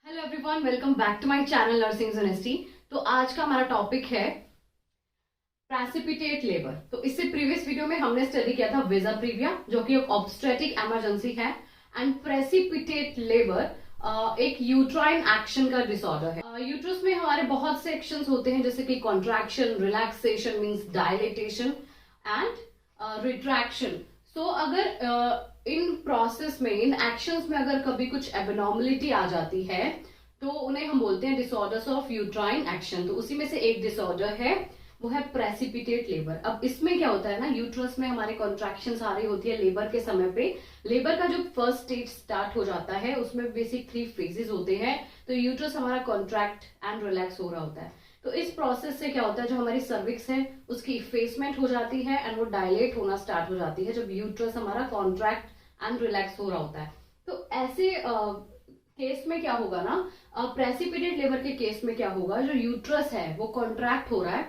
Hello everyone, welcome back to my channel nursing honesty. तो आज का हमारा टॉपिक है प्रेसिपिटेट लेबर। तो इससे प्रीवियस वीडियो में हमने स्टडी किया था वीजा प्रीविया, जो कि एक ऑब्स्टेट्रिक इमरजेंसी है। एंड प्रेसिपिटेट लेबर एक यूट्राइन एक्शन का डिसऑर्डर है। यूट्रस में हमारे बहुत से एक्शंस होते हैं, जैसे कि contraction, relaxation means dilatation and retraction. So अगर इन प्रोसेस में, इन एक्शंस में अगर कभी कुछ एबनॉर्मलिटी आ जाती है तो उन्हें हम बोलते हैं डिसऑर्डर्स ऑफ यूट्राइन एक्शन। तो उसी में से एक डिसऑर्डर है, वो है प्रेसिपिटेट लेबर। अब इसमें क्या होता है ना, यूट्रस में हमारे कॉन्ट्रैक्शन आ रही होती है लेबर के समय पे। लेबर का जो फर्स्ट स्टेज स्टार्ट हो जाता है उसमें बेसिक 3 फेजेस होते हैं। तो यूट्रस हमारा कॉन्ट्रैक्ट एंड रिलैक्स हो रहा होता है। तो इस प्रोसेस से क्या होता है, जो हमारी सर्विक्स है उसकी इफेसमेंट हो जाती है एंड वो डायलेट होना स्टार्ट हो जाती है जब यूट्रस हमारा कॉन्ट्रैक्ट एंड रिलैक्स हो रहा होता है। तो ऐसे केस में क्या होगा ना, प्रेसिपिटेट लेबर के केस में क्या होगा, जो यूट्रस है वो कॉन्ट्रैक्ट हो रहा है,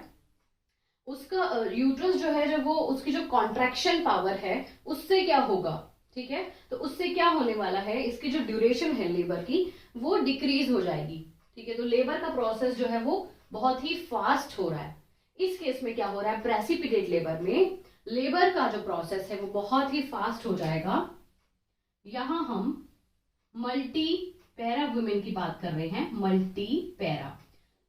उसका यूट्रस जो है, जब वो उसकी जो कॉन्ट्रैक्शन पावर है उससे क्या होगा, ठीक है, तो उससे क्या होने वाला है, इसकी जो ड्यूरेशन है लेबर की वो डिक्रीज हो जाएगी। ठीक है, तो लेबर का प्रोसेस जो है वो बहुत ही फास्ट हो रहा है। इस केस में क्या हो रहा है, प्रेसिपिटेट लेबर में लेबर का जो प्रोसेस है वो बहुत ही फास्ट हो जाएगा। यहां हम मल्टी पैरा वुमेन की बात कर रहे हैं, मल्टी पैरा।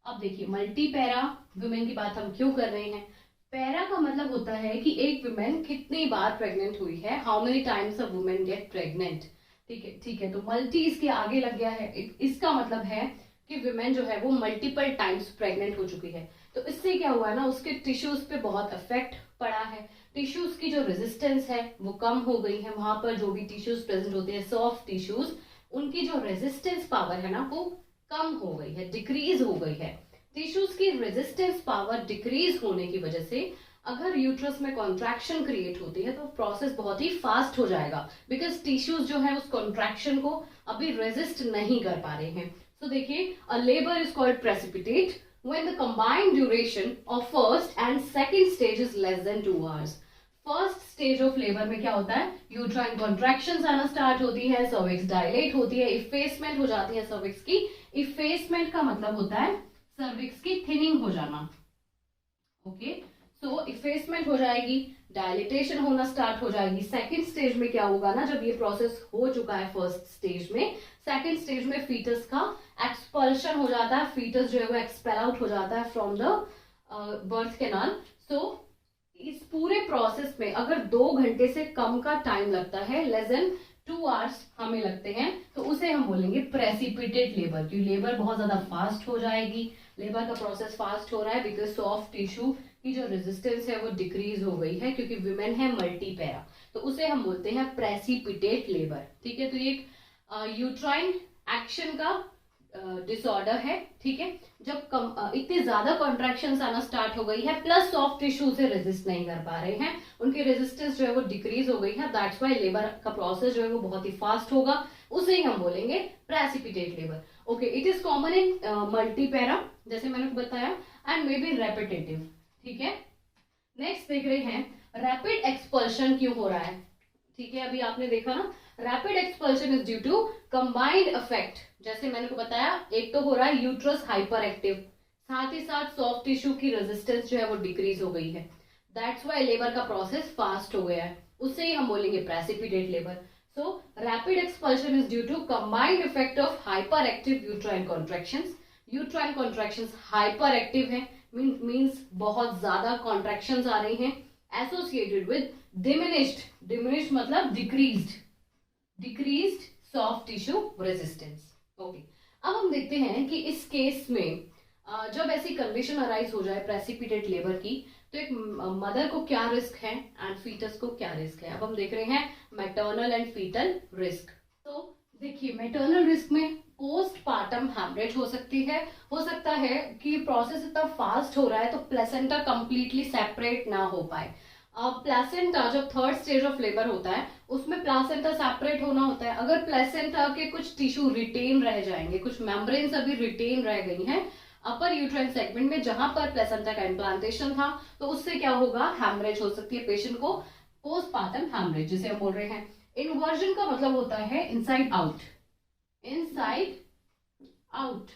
अब देखिए, मल्टी पैरा वुमेन की बात हम क्यों कर रहे हैं। पैरा का मतलब होता है कि एक वुमेन कितनी बार प्रेग्नेंट हुई है, how many times a women get pregnant. ठीक है, तो मल्टी इसके आगे लग गया है। इसका मतलब है कि वुमेन जो है वो मल्टीपल टाइम्स प्रेग्नेंट हो चुकी है। तो इससे क्या हुआ है ना, उसके टिश्यूज पे बहुत इफेक्ट पड़ा है। टिश्यूज की जो रेजिस्टेंस है वो कम हो गई है। वहां पर जो भी टिश्यूज प्रेजेंट होते हैं, सॉफ्ट टिश्यूज, उनकी जो रेजिस्टेंस पावर है ना वो कम हो गई है, डिक्रीज हो गई है। टिश्यूज की रेजिस्टेंस पावर डिक्रीज होने की वजह से अगर यूट्रस में कॉन्ट्रैक्शन क्रिएट होती है तो प्रोसेस बहुत ही फास्ट हो जाएगा, बिकॉज टिश्यूज जो है उस कॉन्ट्रैक्शन को अभी रेजिस्ट नहीं कर पा रहे हैं। तो देखिए, अ labour is called precipitate when the combined duration of first and second stage is less than 2 hours. First stage of labour में क्या होता है, यूट्राइन कॉन्ट्रैक्शंस आना स्टार्ट होती है, सर्विक्स डायलेट होती है, इफेसमेंट हो जाती है सर्विक्स की। इफेसमेंट का मतलब होता है सर्विक्स की थिनिंग हो जाना। ओके, सो इफेसमेंट हो जाएगी, डायलिटेशन होना स्टार्ट हो जाएगी। सेकंड स्टेज में क्या होगा ना, जब ये प्रोसेस हो चुका है फर्स्ट स्टेज में, सेकंड स्टेज में फीटस का एक्सपल्शन हो जाता है। फीटस जो है वो एक्सपेल आउट हो जाता है फ्रॉम द बर्थ कैनाल। सो इस पूरे प्रोसेस में अगर 2 घंटे से कम का टाइम लगता है, लेस देन 2 आवर्स हमें लगते हैं, तो उसे हम बोलेंगे प्रेसिपिटेट लेबर। क्योंकि लेबर बहुत ज्यादा फास्ट हो जाएगी। लेबर का प्रोसेस फास्ट हो रहा है बिकॉज सॉफ्ट टिश्यू की जो रेजिस्टेंस है वो डिक्रीज हो गई है, क्योंकि विमेन है मल्टी पैरा। तो उसे हम बोलते हैं प्रेसिपिटेट लेबर। ठीक है, तो ये यूट्राइन एक्शन का डिसऑर्डर है। ठीक है, जब इतनी ज्यादा कॉन्ट्रैक्शन आना स्टार्ट हो गई है, प्लस सॉफ्ट टिश्यू से रेजिस्ट नहीं कर पा रहे हैं, उनकी रेजिस्टेंस जो है वो डिक्रीज हो गई है, दैट्स व्हाई लेबर का प्रोसेस जो है वो बहुत ही फास्ट होगा, उसे ही हम बोलेंगे precipitate labour. Okay, it is common in multi para, जैसे मैंने बताया, एंड मे बी रेपिटेटिव। ठीक है, नेक्स्ट देख रहे हैं रैपिड एक्सपल्शन क्यों हो रहा है। ठीक है, अभी आपने देखा ना, rapid expulsion is due to combined effect. जैसे मैंने को बताया, एक तो हो रहा है यूट्रस हाइपर एक्टिव, साथ ही साथ सॉफ्ट टिश्यू की रेजिस्टेंस जो है वो डिक्रीज हो गई है, दैट्स व्हाई लेबर का प्रोसेस फास्ट हो गया है, उससे ही हम बोलेंगे precipitate labour. So rapid expulsion is due to combined effect of hyper active uterine contractions. Uterine contractions hyper active है, मीन्स बहुत ज्यादा कॉन्ट्रैक्शंस आ रही हैं, एसोसिएटेड विद डिमिनिश्ड मतलब decreased soft tissue resistance. Okay, अब हम देखते हैं कि इस केस में जब ऐसी कंडीशन अराइज हो जाए प्रेसिपिटेट लेबर की, तो एक मदर को क्या रिस्क है एंड फीटस को क्या रिस्क है। अब हम देख रहे हैं मैटरनल एंड फीटल रिस्क। तो देखिए, मैटरनल रिस्क में पोस्टपार्टम हैमरेज हो सकती है। हो सकता है कि प्रोसेस इतना फास्ट हो रहा है तो प्लेसेंटा कंप्लीटली सेपरेट ना हो पाए। प्लेसेंटा जब थर्ड स्टेज ऑफ लेबर होता है उसमें प्लेसेंटा सेपरेट होना होता है। अगर प्लेसेंटा के कुछ टिश्यू रिटेन रह जाएंगे, कुछ मेम्ब्रेन्स अभी रिटेन रह गई हैं अपर यूट्राइन सेगमेंट में जहां पर प्लेसेंटा का इम्प्लांटेशन था, तो उससे क्या होगा, हैमरेज हो सकती है पेशेंट को, पोस्टपार्टम हैमरेज जिसे हम बोल रहे हैं। इन्वर्जन का मतलब होता है इनसाइड आउट, इनसाइड आउट।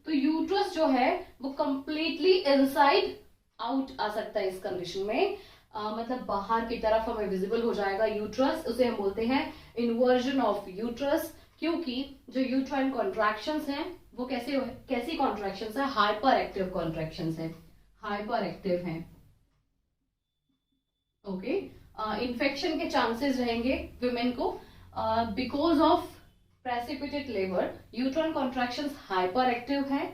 तो यूट्रस जो है वो कंप्लीटली इनसाइड आउट आ सकता है इस कंडीशन में। मतलब बाहर की तरफ हमें विजिबल हो जाएगा यूट्रस, उसे हम बोलते हैं इन्वर्जन ऑफ यूट्रस। क्योंकि जो यूट्राइन कॉन्ट्रैक्शंस हैं वो कैसी कॉन्ट्रैक्शंस है, हाइपर एक्टिव कॉन्ट्रैक्शंस है, हाइपर एक्टिव हैं। ओके, इन्फेक्शन के चांसेस रहेंगे विमेन को because of precipitate labour. Uterine contractions hyper active है,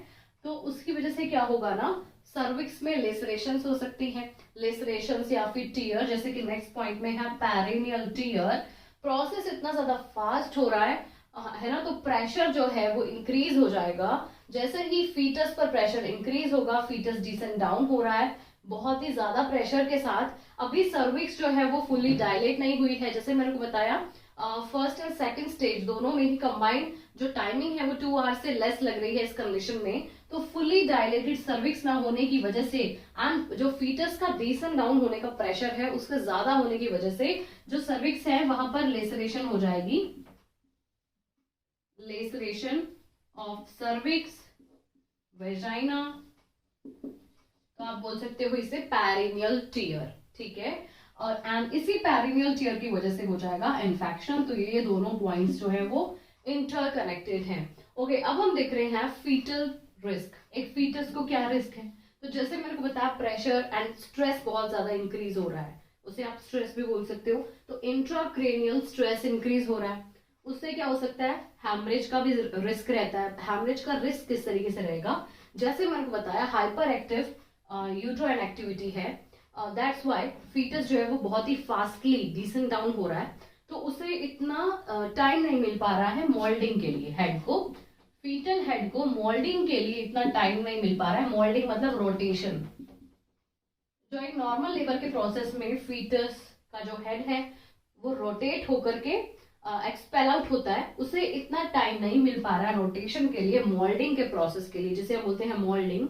तो उसकी वजह से क्या होगा ना, सर्विक्स में लेसरेशंस हो सकती हैं, लेसरेशंस या फिर टीयर, जैसे कि नेक्स्ट पॉइंट में है पेरिनियल टीयर। प्रोसेस इतना ज्यादा फास्ट हो रहा है ना, तो प्रेशर जो है वो इंक्रीज हो जाएगा। जैसे ही फीटस पर प्रेशर इंक्रीज होगा, फीटस डिसेंड डाउन हो रहा है बहुत ही ज्यादा प्रेशर के साथ। अभी सर्विक्स जो है वो फुल्ली डायलेट नहीं हुई है, जैसे मैंने को बताया फर्स्ट एंड सेकंड स्टेज दोनों में ही कंबाइंड जो टाइमिंग है वो 2 आवर्स से लेस लग रही है इस कंडीशन में। तो फुल्ली डायलेटेड सर्विक्स ना होने की वजह से एंड जो फीटस का डिसेंड डाउन होने का प्रेशर है उसके ज्यादा होने की वजह से जो सर्विक्स है वहां पर लेसरेशन हो जाएगी, लेसरेशन ऑफ सर्विक्स, वेजाइना। तो आप बोल सकते हो इसे पेरिनियल टीयर, ठीक है। और एंड इसी पेरिनियल टीयर की वजह से हो जाएगा इन्फेक्शन। तो ये दोनों पॉइंट्स जो है वो इंटरकनेक्टेड हैं। ओके, अब हम देख रहे हैं फीटल रिस्क। एक फीटस को क्या रिस्क है, तो जैसे मैंने को बताया प्रेशर एंड स्ट्रेस बहुत ज्यादा इंक्रीज हो रहा है, उसे आप स्ट्रेस भी बोल सकते हो। तो इंट्राक्रेनियल स्ट्रेस इंक्रीज हो रहा है, उससे क्या हो सकता है, हैमरेज का भी रिस्क रहता है। हैमरेज का रिस्क किस तरीके से रहेगा, जैसे मैंने को बताया हाइपर एक्टिव यूट्राइन एक्टिविटी है, दैट्स व्हाई फीटस जो है वो बहुत ही फास्टली डिसेंड डाउन हो रहा है, तो उसे इतना टाइम नहीं मिल पा रहा है मोल्डिंग के लिए। हेड को, फीटल हेड को मोल्डिंग के लिए इतना टाइम नहीं मिल पा रहा है। मोल्डिंग मतलब रोटेशन। जो एक नॉर्मल लेबर के प्रोसेस में फीटस का जो हेड है वो रोटेट होकर के एक्सपेल आउट होता है, उसे इतना टाइम नहीं मिल पा रहा है रोटेशन के लिए, मोल्डिंग के प्रोसेस के लिए, जिसे हम बोलते हैं मोल्डिंग।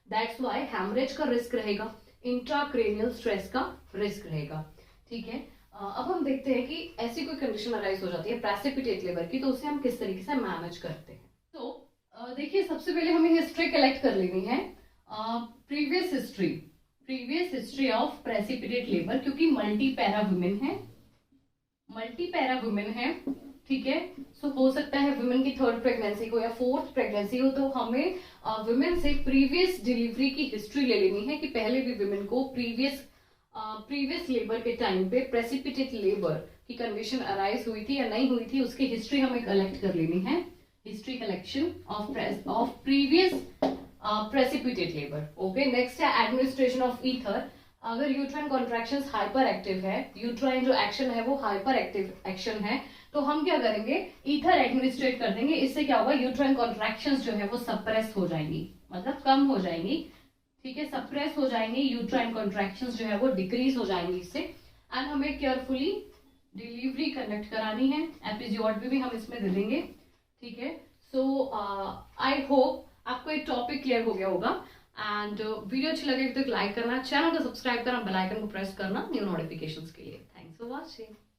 दैट्स व्हाई हैमरेज का रिस्क रहेगा, इंट्राक्रेनियल स्ट्रेस का रिस्क रहेगा, ठीक है। अब हम देखते हैं कि ऐसी कोई कंडीशन अराइज हो जाती है प्रेसिपिटेट लेबर की, तो उसे हम किस तरीके से मैनेज करते हैं। तो देखिए, सबसे पहले हमें हिस्ट्री कलेक्ट कर लेनी है, previous history of precipitate labour, क्योंकि मल्टी पैरा वुमेन है, ठीक है। सो हो सकता है वुमेन की 3rd प्रेगनेंसी हो या 4th प्रेगनेंसी हो, तो हमें वुमेन से प्रीवियस डिलीवरी की हिस्ट्री ले लेनी है कि पहले भी वुमेन को प्रीवियस लेबर के टाइम पे प्रेसिपिटेट लेबर की कंडीशन अराइज हुई थी या नहीं हुई थी, उसकी हिस्ट्री हमें कलेक्ट कर लेनी है। History collection of previous precipitate labour. Okay, next है एडमिनिस्ट्रेशन ऑफ ईथर। अगर यूट्राइन कॉन्ट्रैक्शंस हाइपर एक्टिव है, यूट्राइन जो एक्शन है वो हाइपर एक्टिव एक्शन है, तो हम क्या करेंगे, ईथर एडमिनिस्ट्रेट कर देंगे। इससे क्या होगा, यूट्राइन कॉन्ट्रैक्शंस जो है वो सप्रेस हो जाएंगी, मतलब कम हो जाएंगी, ठीक है, सप्रेस हो जाएंगी। यूट्राइन कॉन्ट्रैक्शंस जो है वो डिक्रीज हो जाएंगी इससे। एंड हमें केयरफुली डिलीवरी कंडक्ट करानी है, एपिजियोड भी हम इसमें दे देंगे, ठीक है। सो आई होप आपको एक टॉपिक क्लियर हो गया होगा। एंड वीडियो अच्छी लगे तो लाइक करना, चैनल को सब्सक्राइब करना, बेल आइकन को प्रेस करना न्यू नोटिफिकेशंस के लिए। Thanks for watching.